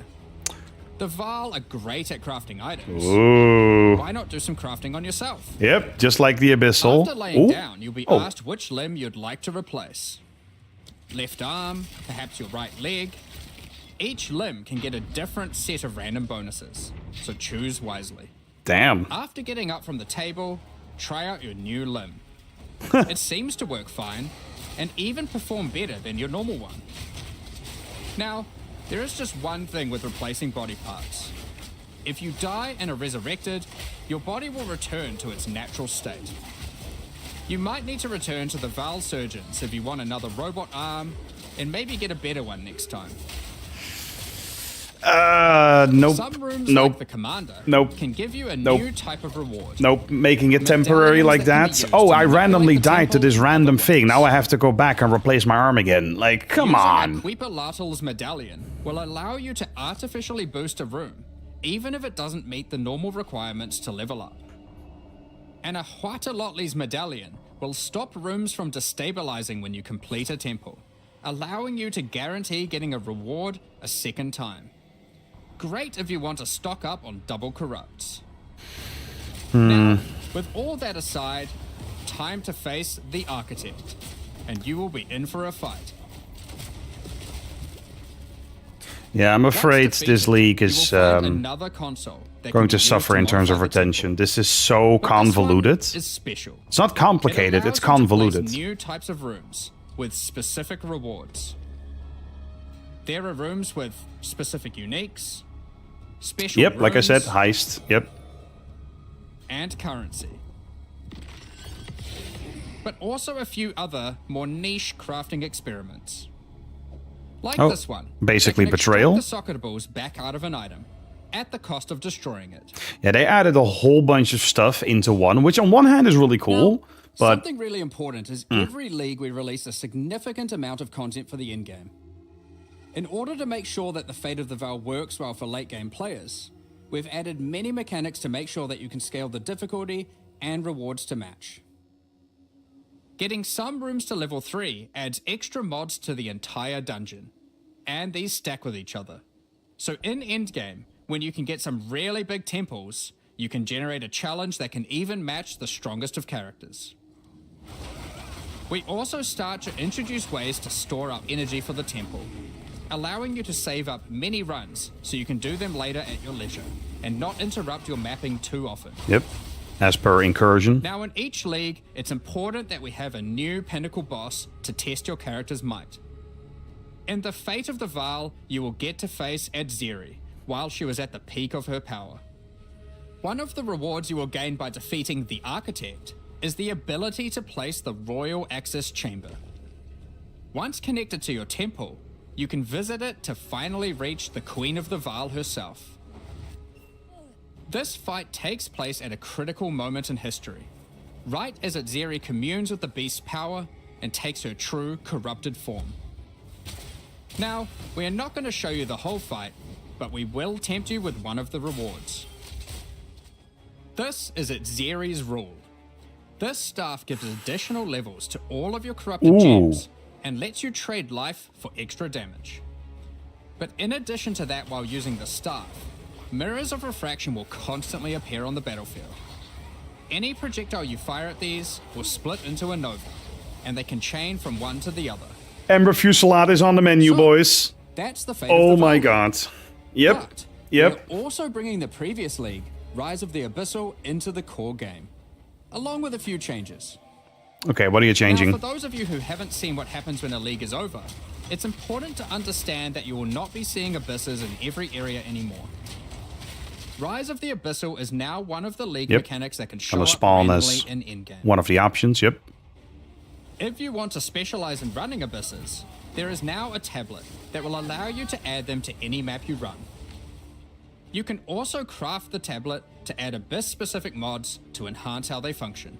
The Vaal are great at crafting items. Ooh. Why not do some crafting on yourself? Yep, just like the Abyssal. After laying down, you'll be asked which limb you'd like to replace. Left arm, perhaps your right leg. Each limb can get a different set of random bonuses, so choose wisely. Damn. After getting up from the table, try out your new limb. It seems to work fine, and even perform better than your normal one. Now, there is just one thing with replacing body parts. If you die and are resurrected, your body will return to its natural state. You might need to return to the Vaal Surgeons if you want another robot arm, and maybe get a better one next time. Nope. Some rooms Nope. like the Commander Nope. can give you a Nope. new type of reward. Nope, making it temporary like that. Oh, I randomly died to this random thing. Now I have to go back and replace my arm again. Like, come on. Attribution's medallion will allow you to artificially boost a room, even if it doesn't meet the normal requirements to level up. And Attribution's medallion will stop rooms from destabilizing when you complete a temple, allowing you to guarantee getting a reward a second time. Great if you want to stock up on double corrupts. Now, with all that aside, time to face the Architect, and you will be in for a fight. Yeah, I'm afraid Once this defeated, league you is will find another console that going can to be used suffer in terms of modify the temple. retention. This is so But this one convoluted. is special. It's not complicated, It allows it's you to place convoluted. new types of rooms with specific rewards. There are rooms with specific uniques, special Yep, like I said, rooms, heist. Yep. and currency. But also a few other more niche crafting experiments. Like Oh, this one. basically that can extract betrayal? the socket balls back out of an item at the cost of destroying it. Yeah, they added a whole bunch of stuff into one, which on one hand is really cool, but Something really important is every league we release a significant amount of content for the in-game. In order to make sure that the Fate of the Vaal works well for late-game players, we've added many mechanics to make sure that you can scale the difficulty and rewards to match. Getting some rooms to level 3 adds extra mods to the entire dungeon, and these stack with each other. So in endgame, when you can get some really big temples, you can generate a challenge that can even match the strongest of characters. We also start to introduce ways to store up energy for the temple, allowing you to save up many runs so you can do them later at your leisure, and not interrupt your mapping too often. yep. As per incursion. Now in each league, it's important that we have a new pinnacle boss to test your character's might. In the Fate of the Vaal, you will get to face Adziri while she was at the peak of her power. One of the rewards you will gain by defeating the Architect is the ability to place the Royal Access Chamber. Once connected to your temple, you can visit it to finally reach the Queen of the Vaal herself. This fight takes place at a critical moment in history, right as Adziri communes with the beast's power and takes her true corrupted form. Now, we are not going to show you the whole fight, but we will tempt you with one of the rewards. This is Adziri's rule. This staff gives additional levels to all of your corrupted gems and lets you trade life for extra damage. But in addition to that, while using the staff, mirrors of refraction will constantly appear on the battlefield. Any projectile you fire at these will split into a nova, and they can chain from one to the other. Ember Fusillade is on the menu, boys. That's the fate Oh of the my Vaal. god. Yep. But Yep. we're also bringing the previous league, Rise of the Abyssal, into the core game, along with a few changes. Okay, what are you changing? Now, for those of you who haven't seen what happens when a league is over, it's important to understand that you will not be seeing abysses in every area anymore. Rise of the Abyssal is now one of the league mechanics that can show Gonna up spawn randomly as in endgame. one of the options, yep. If you want to specialize in running abysses, there is now a tablet that will allow you to add them to any map you run. You can also craft the tablet to add abyss-specific mods to enhance how they function.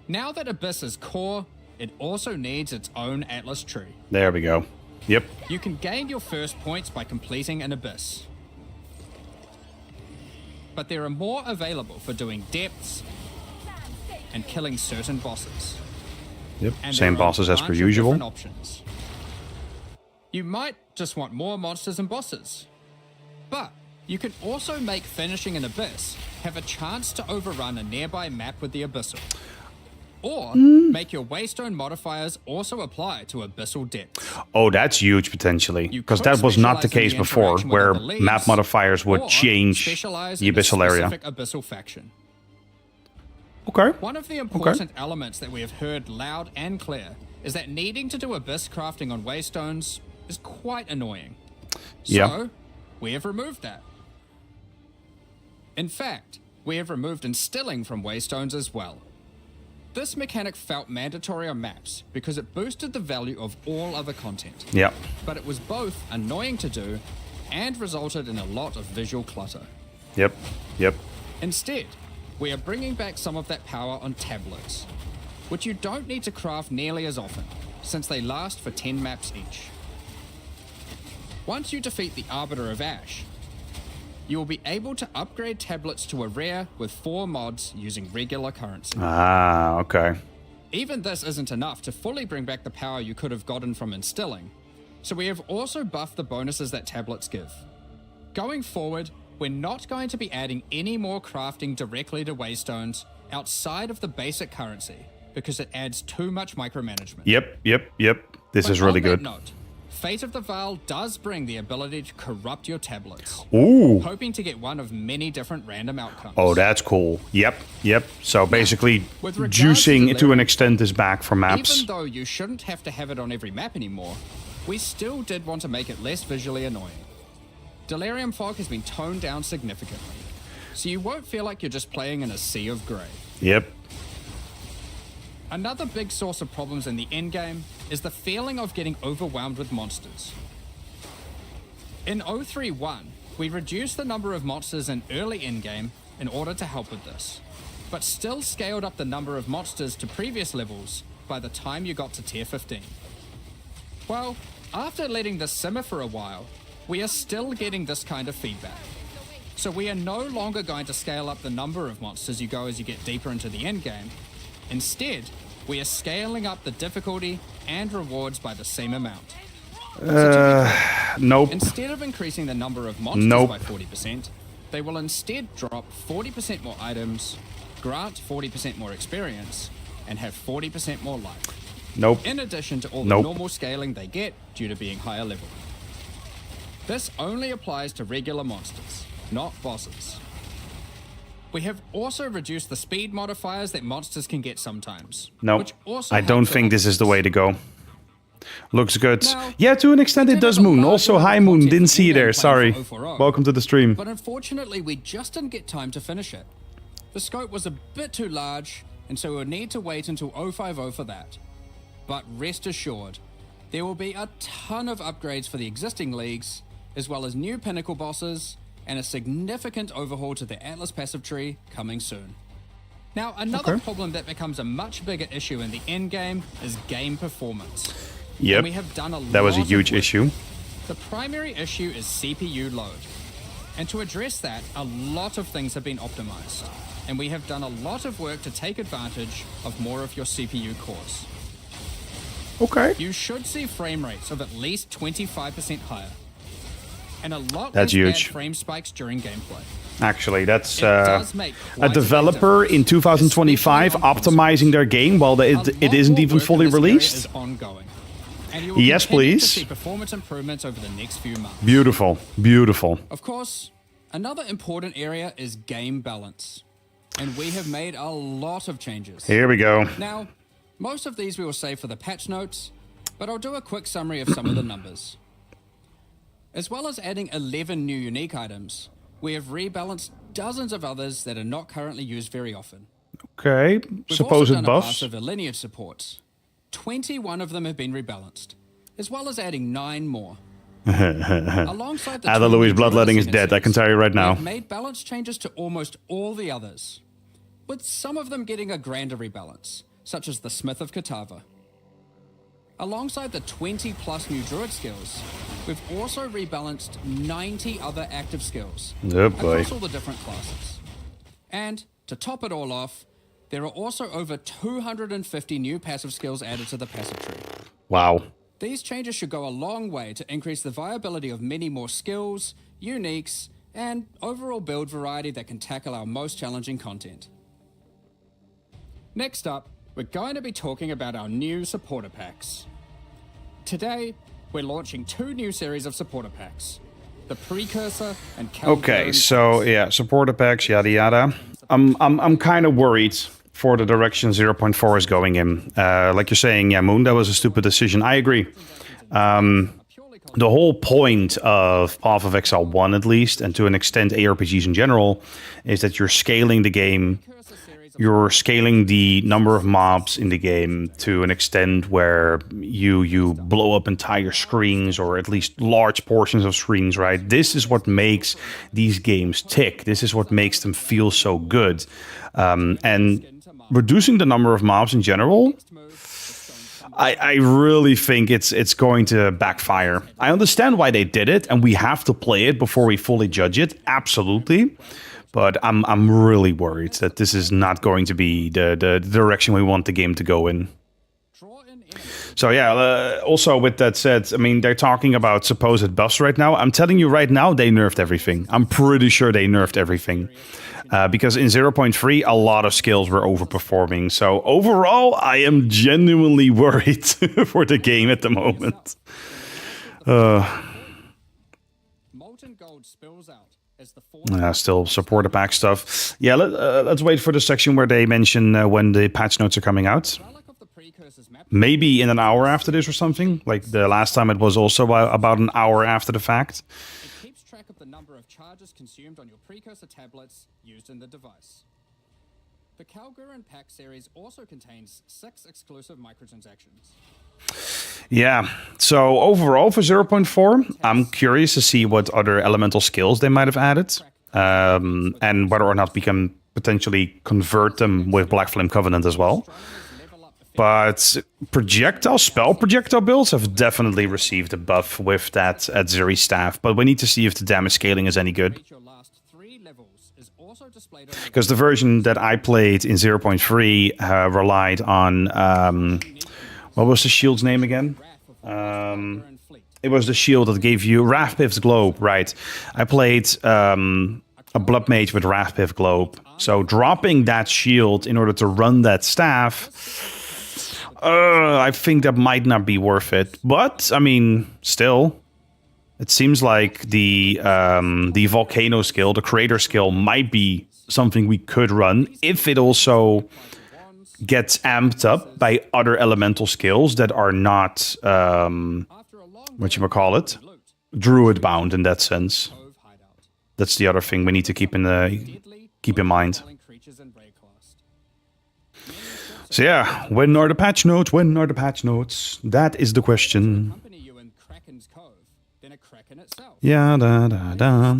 Now that Abyss is core, it also needs its own Atlas tree. There we go. Yep. You can gain your first points by completing an Abyss. But there are more available for doing depths and killing certain bosses. Yep. And Same there are a bosses as per bunch of usual. different options. You might just want more monsters and bosses. But you can also make finishing an Abyss have a chance to overrun a nearby map with the Abyssal. Or make your Waystone modifiers also apply to Abyssal depths. Oh, that's huge potentially. You Because could that was not the specialize in case the before, interaction with where other leagues, map modifiers would or change specialize the in a abyssal area. specific Abyssal faction. Okay. One of the important elements that we have heard loud and clear is that needing to do Abyss crafting on Waystones is quite annoying. So, Yeah. we have removed that. In fact, we have removed instilling from Waystones as well. This mechanic felt mandatory on maps because it boosted the value of all other content. Yep. But it was both annoying to do and resulted in a lot of visual clutter. Yep. Yep. Instead, we are bringing back some of that power on tablets, which you don't need to craft nearly as often, since they last for 10 maps each. Once you defeat the Arbiter of Ash, you will be able to upgrade tablets to a rare with 4 mods using regular currency. Ah, okay. Even this isn't enough to fully bring back the power you could have gotten from instilling, so we have also buffed the bonuses that tablets give. Going forward, we're not going to be adding any more crafting directly to Waystones outside of the basic currency, because it adds too much micromanagement. Yep. This But is really on that good. note, Fate of the Vaal does bring the ability to corrupt your tablets, Ooh. hoping to get one of many different random outcomes. Oh, that's cool. Yep. So basically, with regards juicing to to an leveling, extent is back for maps. Even though you shouldn't have to have it on every map anymore, we still did want to make it less visually annoying. Delirium Fog has been toned down significantly, so you won't feel like you're just playing in a sea of grey. Yep. Another big source of problems in the endgame is the feeling of getting overwhelmed with monsters. In 031, we reduced the number of monsters in early endgame in order to help with this, but still scaled up the number of monsters to previous levels by the time you got to tier 15. Well, after letting this simmer for a while, we are still getting this kind of feedback. So we are no longer going to scale up the number of monsters you go as you get deeper into the endgame. Instead, we are scaling up the difficulty and rewards by the same amount. Nope. Instead of increasing the number of monsters Nope. by 40%, they will instead drop 40% more items, grant 40% more experience, and have 40% more life. Nope. In addition to all the Nope. normal scaling they get due to being higher level. This only applies to regular monsters, not bosses. We have also reduced the speed modifiers that monsters can get sometimes. Nope. which also I don't helps a think lot this with is the way to go. Looks good. Now, Yeah, to an extent we it did does, have a Moon. larger Also, hi, amount of Moon. content Didn't for see you there. in-game Sorry. play for 040. Welcome to the stream. But unfortunately, we just didn't get time to finish it. The scope was a bit too large, and so we'll need to wait until 050 for that. But rest assured, there will be a ton of upgrades for the existing leagues, as well as new pinnacle bosses, and a significant overhaul to the Atlas passive tree coming soon. Now, another problem that becomes a much bigger issue in the endgame is game performance. Yep. And we have done a That was a lot of huge work. issue. The primary issue is CPU load. And to address that, a lot of things have been optimized. And we have done a lot of work to take advantage of more of your CPU cores. Okay. You should see frame rates of at least 25% higher. And a lot That's less huge. bad frame spikes during gameplay. Actually, that's It does make a quite a big developer in difference, 2025 especially on optimizing their game while A it lot isn't more even work in fully this area released. is ongoing. And you will Yes, continue please. to see performance improvements over the next few months. Beautiful. Beautiful. Of course, another important area is game balance. And we have made a lot of changes. Here we go. Now, most of these we will save for the patch notes, but I'll do a quick summary of some of the numbers. As well as adding 11 new unique items, we have rebalanced dozens of others that are not currently used very often. Okay. We've Supposed also done a buffs. pass over lineage supports. 21 of them have been rebalanced, as well as adding 9 more. Alongside the Ada 2 Louis' new bloodletting is Druid dead, I can tell you right now. We've made balance changes to almost all the others, with some of them getting a grander rebalance, such as the Smith of Katava. Alongside the 20 plus new Druid skills, we've also rebalanced 90 other active skills Oh boy. across all the different classes. And to top it all off, there are also over 250 new passive skills added to the passive tree. Wow. These changes should go a long way to increase the viability of many more skills, uniques, and overall build variety that can tackle our most challenging content. Next up, we're going to be talking about our new supporter packs. Today, we're launching 2 new series of supporter packs. The Precursor and Okay, so yeah, supporter packs, yada yada. I'm kind of worried for the direction 0.4 is going in. Like you're saying, yeah, Moon, that was a stupid decision. I agree. The whole point of Path of Exile 1, at least, and to an extent ARPGs in general, is that you're scaling the game. You're scaling the number of mobs in the game to an extent where you blow up entire screens, or at least large portions of screens, right? This is what makes these games tick. This is what makes them feel so good. And reducing the number of mobs in general, I really think it's going to backfire. I understand why they did it, and we have to play it before we fully judge it. Absolutely. But I'm really worried that this is not going to be the direction we want the game to go in. So yeah, also with that said, I mean, they're talking about supposed buffs right now. I'm telling you right now, they nerfed everything. I'm pretty sure they nerfed everything. Because in 0.3, a lot of skills were overperforming. So overall, I am genuinely worried for the game at the moment. Molten gold spills out as the Still supporter pack stuff. Yeah, let's wait for the section where they mention when the patch notes are coming out. Maybe in an hour after this or something. Like the last time it was also about an hour after the fact. It keeps track of the number of charges consumed on your precursor tablets used in the device. The Kalguran pack series also contains 6 exclusive microtransactions. Yeah, so overall for 0.4, I'm curious to see what other elemental skills they might have added. And whether or not we can potentially convert them with Black Flame Covenant as well. But spell projectile builds have definitely received a buff with that at Zuri staff. But we need to see if the damage scaling is any good. Because the version that I played in 0.3 relied on... what was the shield's name again? It was the shield that gave you Rathpith's Globe, right. I played a Blood Mage with Rathpith Globe. So dropping that shield in order to run that staff... I think that might not be worth it. But, I mean, still... It seems like the Volcano skill, the Creator skill, might be something we could run if it also gets amped up by other elemental skills that are not, whatchamacallit, Druid bound in that sense. That's the other thing we need to keep in mind. So yeah, when are the patch notes? When are the patch notes? That is the question. Yeah, da.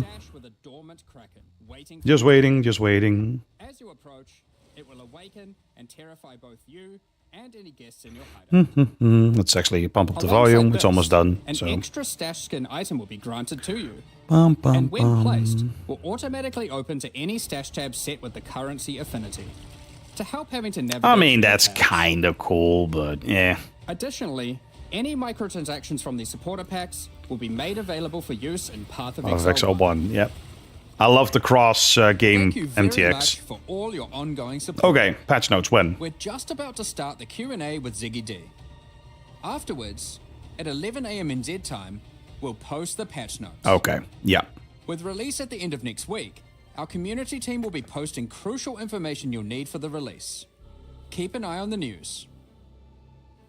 Just waiting, just waiting. As you approach, it will awaken and terrify both you and any guests in your hideout. Let's actually pump up the volume. It's almost done. An So extra stash skin item will be granted to you. bum, bum, And when placed, bum. will automatically open to any stash tab set with the currency affinity. To help having to navigate... I mean, through that's the tabs. kind of cool, but yeah. Additionally, any microtransactions from the supporter packs will be made available for use in Path of Exile Path of Exile 1, yep. I love the cross game Thank you very MTX. much for all your ongoing support. Okay, patch notes, when? We're just about to start the Q&A with Ziggy D. Afterwards, at 11 AM NZ time, we'll post the patch notes. Okay, yeah. With release at the end of next week, our community team will be posting crucial information you'll need for the release. Keep an eye on the news.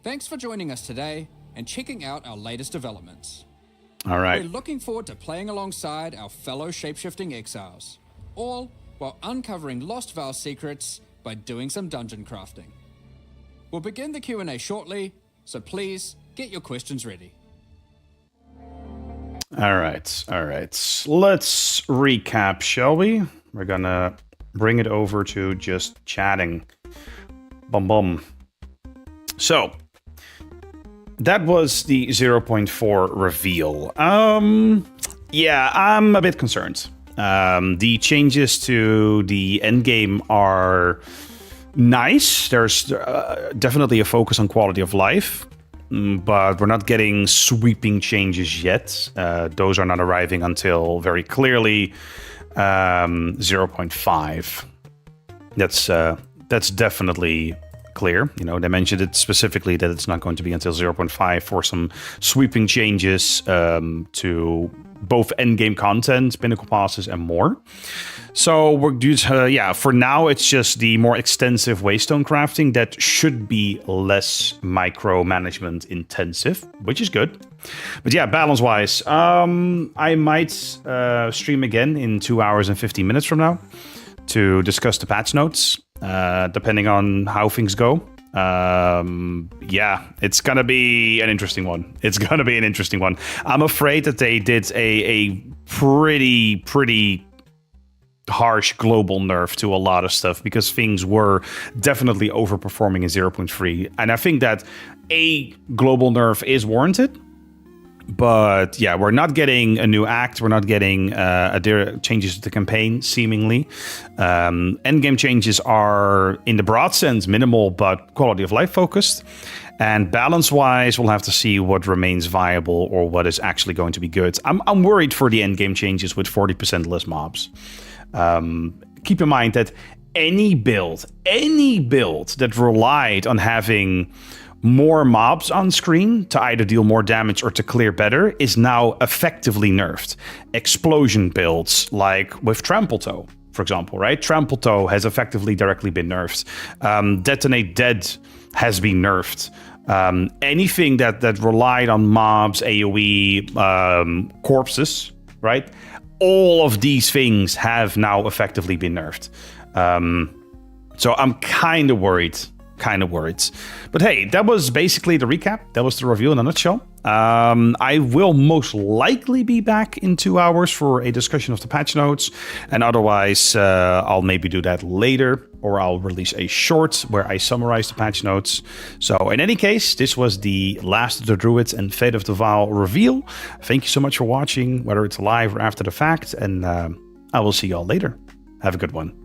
Thanks for joining us today and checking out our latest developments. All right. We're looking forward to playing alongside our fellow shapeshifting exiles, all while uncovering lost Vaal secrets by doing some dungeon crafting. We'll begin the Q&A shortly, so please get your questions ready. All right, all right. Let's recap, shall we? We're gonna bring it over to just chatting. Bum bum. So, that was the 0.4 reveal. Yeah, I'm a bit concerned. The changes to the endgame are nice. There's definitely a focus on quality of life. But we're not getting sweeping changes yet. Those are not arriving until very clearly 0.5. That's definitely clear. You know, they mentioned it specifically that it's not going to be until 0.5 for some sweeping changes to both endgame content, pinnacle passes, and more. So we're just, for now, it's just the more extensive waystone crafting that should be less micromanagement intensive, which is good. But yeah, balance-wise, I might stream again in 2 hours and 15 minutes from now to discuss the patch notes, depending on how things go. Yeah, it's gonna be an interesting one. I'm afraid that they did a pretty harsh global nerf to a lot of stuff because things were definitely overperforming in 0.3. And I think that a global nerf is warranted. But yeah, we're not getting a new act. We're not getting changes to the campaign, seemingly. Endgame changes are, in the broad sense, minimal, but quality of life focused. And balance-wise, we'll have to see what remains viable or what is actually going to be good. I'm worried for the endgame changes with 40% less mobs. Keep in mind that any build that relied on having more mobs on screen to either deal more damage or to clear better is now effectively nerfed. Explosion builds, like with Trample Toe, for example, right? Trample Toe has effectively directly been nerfed. Detonate Dead has been nerfed. Anything that relied on mobs, AoE, corpses, right? All of these things have now effectively been nerfed. So I'm kind of worried. But hey, that was basically the recap. That was the review in a nutshell. I will most likely be back in 2 hours for a discussion of the patch notes. And otherwise, I'll maybe do that later. Or I'll release a short where I summarize the patch notes. So in any case, this was the Last of the Druids and Fate of the Vaal reveal. Thank you so much for watching, whether it's live or after the fact. And I will see y'all later. Have a good one.